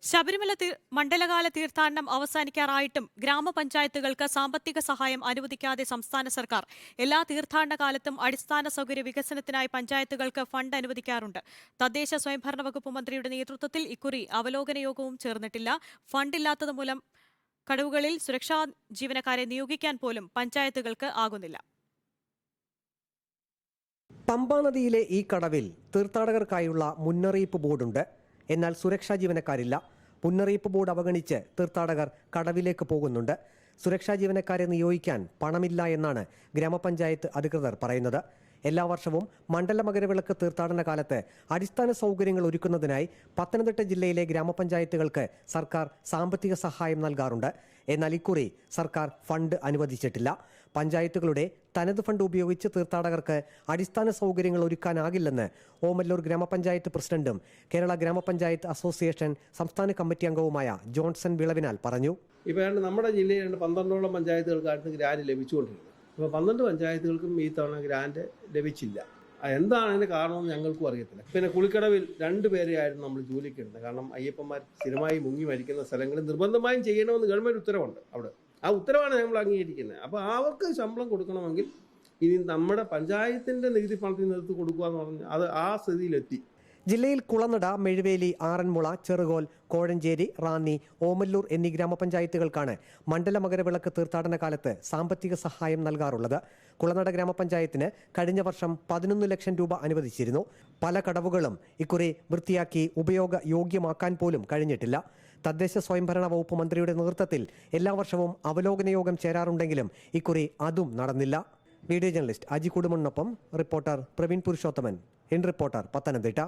ശബരിമല മണ്ഡലകാല തീർത്ഥാടനം അവസാനിക്കാറായിട്ടും ഗ്രാമപഞ്ചായത്തുകൾക്ക് സാമ്പത്തിക സഹായം അനുവദിക്കാതെ സംസ്ഥാന സർക്കാർ എല്ലാ തീർത്ഥാടന കാലത്തും അടിസ്ഥാന സൗകര്യ വികസനത്തിനായി പഞ്ചായത്തുകൾക്ക് ഫണ്ട് അനുവദിക്കാറുണ്ട്. തദ്ദേശ സ്വയംഭരണ വകുപ്പ് മന്ത്രിയുടെ നേതൃത്വത്തിൽ ഇക്കുറി അവലോകന യോഗവും ചേർന്നിട്ടില്ല. ഫണ്ടില്ലാത്തതുമൂലം കടവുകളിൽ സുരക്ഷാ ജീവനക്കാരെ നിയോഗിക്കാൻ പോലും പഞ്ചായത്തുകൾക്ക് ആകുന്നില്ല. പമ്പാ നദിയിലെ ഈ കടവിൽ തീർത്ഥാടകർക്കായുള്ള മുന്നറിയിപ്പ് ബോർഡുണ്ട്. എന്നാൽ സുരക്ഷാ ജീവനക്കാരില്ല. മുന്നറിയിപ്പ് ബോർഡ് അവഗണിച്ച് തീർത്ഥാടകർ കടവിലേക്ക് പോകുന്നുണ്ട്. സുരക്ഷാ ജീവനക്കാരെ നിയോഗിക്കാൻ പണമില്ല എന്നാണ് ഗ്രാമപഞ്ചായത്ത് അധികൃതർ പറയുന്നത്. എല്ലാ വർഷവും മണ്ഡല മകരവിളക്ക് തീർത്ഥാടന കാലത്ത് അടിസ്ഥാന സൗകര്യങ്ങൾ ഒരുക്കുന്നതിനായി പത്തനംതിട്ട ജില്ലയിലെ ഗ്രാമപഞ്ചായത്തുകൾക്ക് സർക്കാർ സാമ്പത്തിക സഹായം നൽകാറുണ്ട്. എന്നാൽ ഇക്കുറി സർക്കാർ ഫണ്ട് അനുവദിച്ചിട്ടില്ല. പഞ്ചായത്തുകളുടെ തനത് ഫണ്ട് ഉപയോഗിച്ച് തീർത്ഥാടകർക്ക് അടിസ്ഥാന സൗകര്യങ്ങൾ ഒരുക്കാനാകില്ലെന്ന് ഓമല്ലൂർ ഗ്രാമപഞ്ചായത്ത് പ്രസിഡന്റും കേരള ഗ്രാമപഞ്ചായത്ത് അസോസിയേഷൻ സംസ്ഥാന കമ്മിറ്റി അംഗവുമായ ജോൺസൺ വിളവിനാൽ പറഞ്ഞു. ഇപ്പോൾ നമ്മുടെ ജില്ലയിൽ 12ഓളം പഞ്ചായത്തുകൾക്കായിരുന്നു ഗ്രാന്റ് ലഭിച്ചുകൊണ്ടിരുന്നത്. അപ്പോൾ 12 പഞ്ചായത്തുകൾക്കും ഈ തവണ ഗ്രാന്റ് ലഭിച്ചില്ല. എന്താണ് അതിന് കാരണമെന്ന് ഞങ്ങൾക്കും അറിയത്തില്ല. പിന്നെ കുളിക്കടവിൽ 2 പേരെയായിരുന്നു നമ്മൾ ജോലിക്കിടുന്നത്. കാരണം അയ്യപ്പന്മാർ സ്ഥിരമായി മുങ്ങി മരിക്കുന്ന സ്ഥലങ്ങളിൽ നിർബന്ധമായും ചെയ്യണമെന്ന് ഗവൺമെൻറ് ഉത്തരവുണ്ട്. അവിടെ ആ ഉത്തരവാണ് നമ്മൾ അംഗീകരിക്കുന്നത്. അപ്പോൾ അവർക്ക് ശമ്പളം കൊടുക്കണമെങ്കിൽ ഇനി നമ്മുടെ പഞ്ചായത്തിൻ്റെ നികുതി പണത്തിൽ നിർത്തി കൊടുക്കുക എന്ന് പറഞ്ഞാൽ അത് ആ സ്ഥിതിയിലെത്തി. ജില്ലയിൽ കുളനട, മെഴുവേലി, ആറന്മുള, ചെറുകോൽ, കോഴഞ്ചേരി, റാന്നി, ഓമല്ലൂർ എന്നീ ഗ്രാമപഞ്ചായത്തുകൾക്കാണ് മണ്ഡല മകരവിളക്ക് തീർത്ഥാടന കാലത്ത് സാമ്പത്തിക സഹായം നൽകാറുള്ളത്. കുളനട ഗ്രാമപഞ്ചായത്തിന് കഴിഞ്ഞ വർഷം 11 ലക്ഷം രൂപ അനുവദിച്ചിരുന്നു. പല കടവുകളും ഇക്കുറി വൃത്തിയാക്കി ഉപയോഗ യോഗ്യമാക്കാൻ പോലും കഴിഞ്ഞിട്ടില്ല. തദ്ദേശ സ്വയംഭരണ വകുപ്പ് മന്ത്രിയുടെ നേതൃത്വത്തിൽ എല്ലാ വർഷവും അവലോകന യോഗം ചേരാറുണ്ടെങ്കിലും ഇക്കുറി അതും നടന്നില്ല. വീഡിയോ ജേർണലിസ്റ്റ് അജി കുടുമണ്ണൊപ്പം reporter Praveen Purushothaman. In reporter, Pathanamthitta.